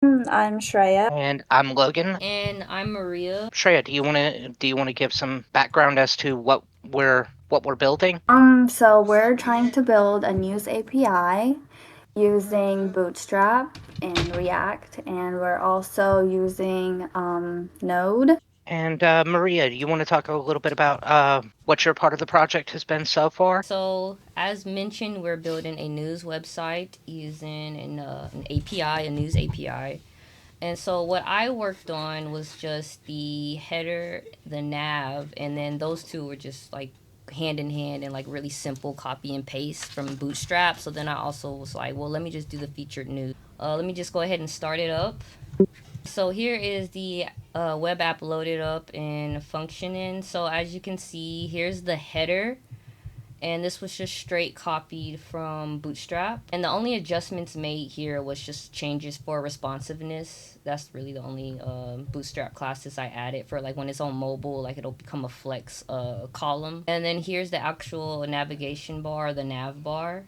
I'm Shreya. And I'm Logan. And I'm Maria. Shreya, do you want to give some background as to what we're building? So we're trying to build a news API using Bootstrap and React, and we're also using Node. And Maria, do you want to talk a little bit about what your part of the project has been so far? So, as mentioned, we're building a news website using an API, a news API. And so, what I worked on was just the header, the nav, and then those two were just like hand in hand and like really simple copy and paste from Bootstrap. So then I also was like, well, let me just do the featured news. Let me just go ahead and start it up. So here is the web app loaded up and functioning. So as you can see, here's the header, and this was just straight copied from Bootstrap. And the only adjustments made here was just changes for responsiveness. That's really the only Bootstrap classes I added for like when it's on mobile, like it'll become a flex column. And then here's the actual navigation bar, the nav bar.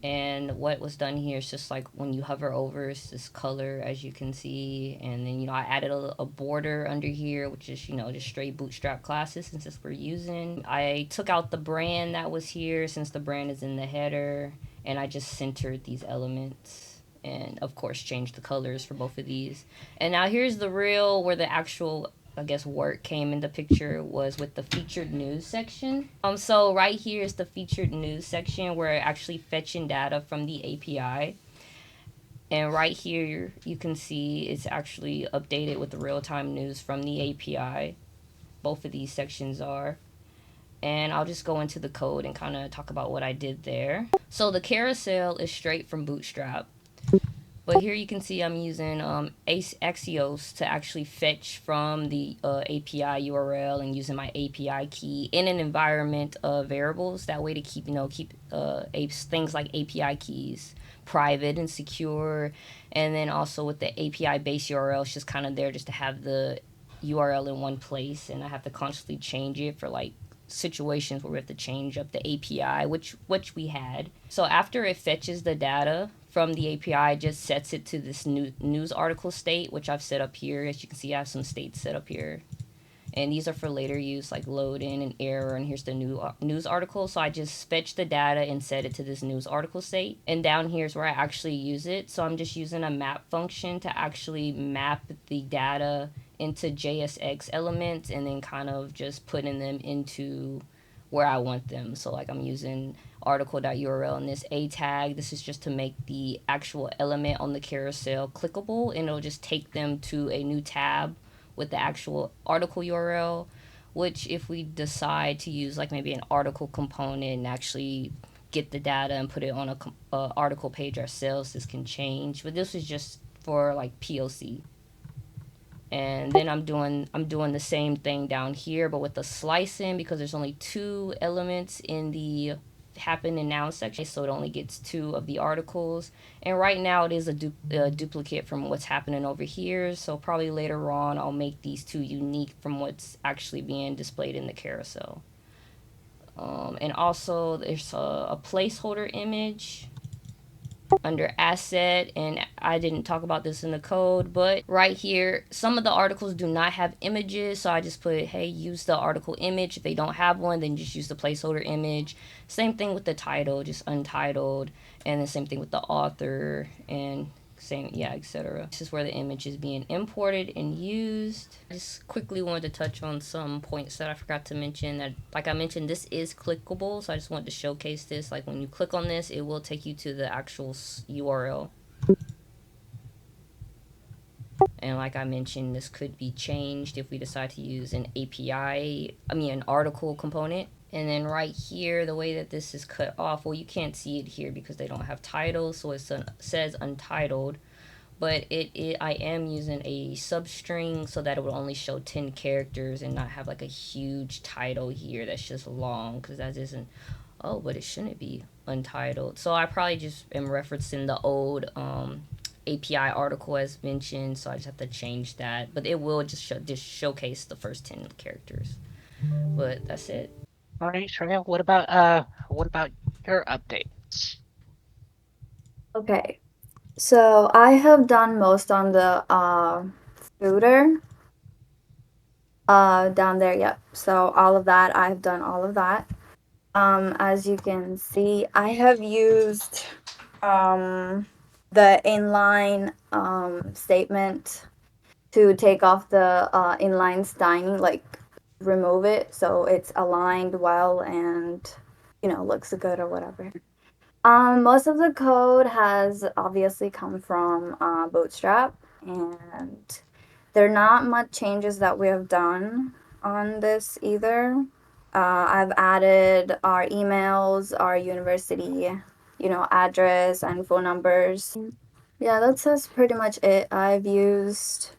And what was done here is just like when you hover over, it's this color as you can see. And then, I added a border under here, which is, just straight Bootstrap classes since that's what we're using. I took out the brand that was here since the brand is in the header. And I just centered these elements. And of course, changed the colors for both of these. And now here's the real where the actual work came into picture was with the featured news section. So right here is the featured news section where actually fetching data from the API. And right here you can see it's actually updated with the real-time news from the API. Both of these sections are. And I'll just go into the code and kind of talk about what I did there. So the carousel is straight from Bootstrap. But here you can see I'm using Axios to actually fetch from the API URL and using my API key in an environment of variables. That way to keep things like API keys private and secure. And then also with the API base URL, it's just kind of there just to have the URL in one place, and I have to constantly change it for like situations where we have to change up the API, which we had. So after it fetches the data from the API, it just sets it to this new news article state, which I've set up here. As you can see, I have some states set up here. And these are for later use, like load in and error. And here's the new news article. So I just fetch the data and set it to this news article state. And down here is where I actually use it. So I'm just using a map function to actually map the data into JSX elements and then kind of just putting them into where I want them. So like I'm using article.url in this a tag. This is just to make the actual element on the carousel clickable, and it'll just take them to a new tab with the actual article URL, which if we decide to use like maybe an article component and actually get the data and put it on a article page ourselves, this can change. But this is just for like POC. And then I'm doing the same thing down here, but with the slicing, because there's only two elements in the happen and now section, so it only gets two of the articles. And right now it is a duplicate from what's happening over here, so probably later on I'll make these two unique from what's actually being displayed in the carousel. And also there's a placeholder image under asset, and I didn't talk about this in the code, but right here some of the articles do not have images, so I just put, hey, use the article image. If they don't have one, then just use the placeholder image. Same thing with the title, just untitled, and the same thing with the author, and same, yeah, etc. This is where the image is being imported and used. I just quickly wanted to touch on some points that I forgot to mention. That, like I mentioned, this is clickable, so I just wanted to showcase this. Like when you click on this, it will take you to the actual URL. And like I mentioned, this could be changed if we decide to use an an article component. And then right here, the way that this is cut off, well, you can't see it here because they don't have titles, so it says untitled. But I am using a substring so that it will only show 10 characters and not have like a huge title here that's just long, because that isn't, oh, but it shouldn't be untitled. So I probably just am referencing the old API article as mentioned, so I just have to change that. But it will just showcase the first 10 characters. But that's it. All right, Shreya, what about your updates? Okay. So I have done most on the footer down there. Yep. So all of that, I've done all of that. As you can see, I have used the inline statement to take off the inline styling, like remove it so it's aligned well and looks good or whatever. Most of the code has obviously come from Bootstrap, and there are not much changes that we have done on this either. I've added our emails, our university, address and phone numbers. Yeah, that's pretty much it. I've used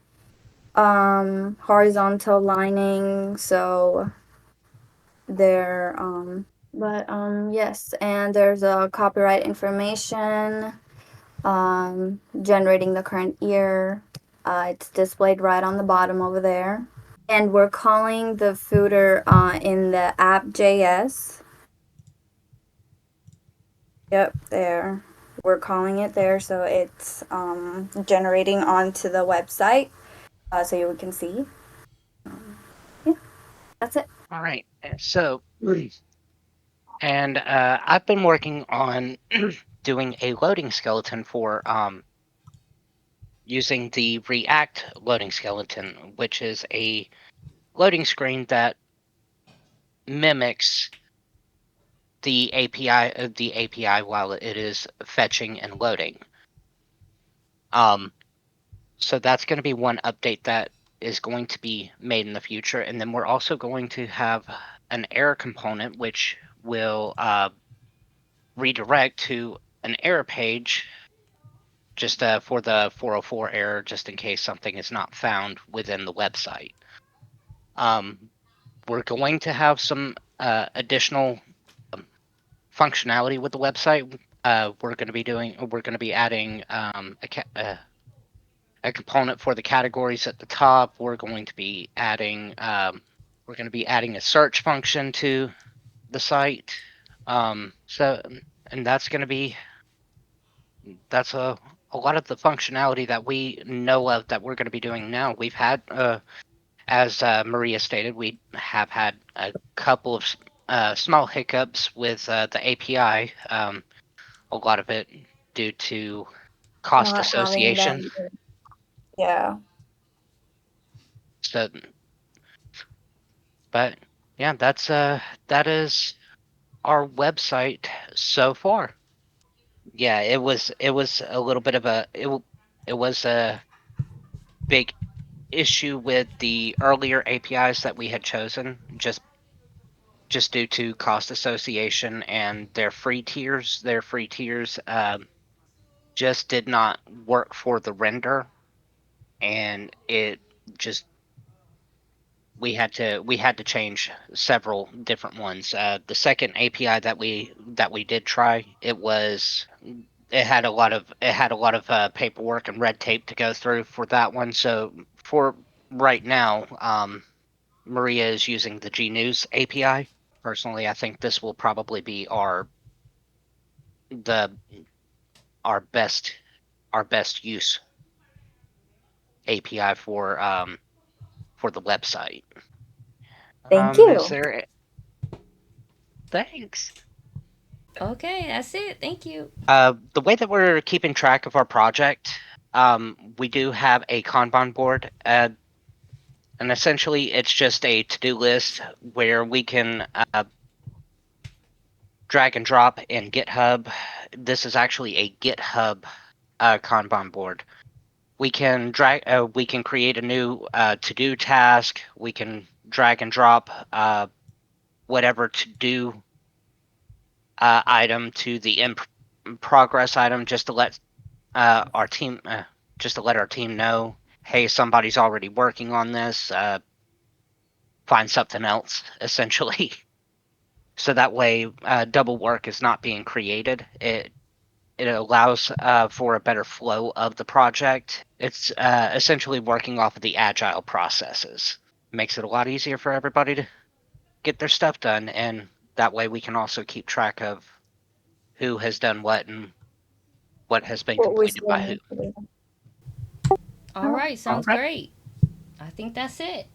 horizontal lining, so they're yes, and there's a copyright information, generating the current year. It's displayed right on the bottom over there. And we're calling the footer in the app.js. Yep, there. We're calling it there, so it's generating onto the website, so you can see. Yeah, that's it. All right. So, and I've been working on doing a loading skeleton for using the React loading skeleton, which is a loading screen that mimics the API while it is fetching and loading. So that's going to be one update that is going to be made in the future, and then we're also going to have an error component which will redirect to an error page just for the 404 error, just in case something is not found within the website. We're going to have some additional functionality with the website. We're going to be adding a component for the categories at the top. We're going to be adding a search function to the site. So, and that's a lot of the functionality that we know of that we're going to be doing now. We've had, as Maria stated, we have had a couple of small hiccups with the API. A lot of it due to cost Not having association. them. Yeah. So, but yeah, that is our website so far. Yeah, it was a little bit of it was a big issue with the earlier APIs that we had chosen, just due to cost association and their free tiers. Their free tiers just did not work for the render, and it just we had to change several different ones. The second API that we did try, it had a lot of paperwork and red tape to go through for that one. So for right now, Maria is using the GNews API. Personally, I think this will probably be the our best use API for the website. Thank Is you. there Thanks. Okay, that's it. Thank you. The way that we're keeping track of our project, we do have a Kanban board, and essentially it's just a to-do list where we can drag and drop in GitHub. This is actually a GitHub Kanban board. We can create a new to-do task. We can drag and drop whatever to-do item to the in progress item, just to let our team know, hey, somebody's already working on this. Find something else, essentially. So that way, double work is not being created. It allows for a better flow of the project. It's essentially working off of the agile processes. Makes it a lot easier for everybody to get their stuff done, and that way we can also keep track of who has done what and what has been what we completed still by who. need to do. All Oh, right, All sounds right. great. I think that's it.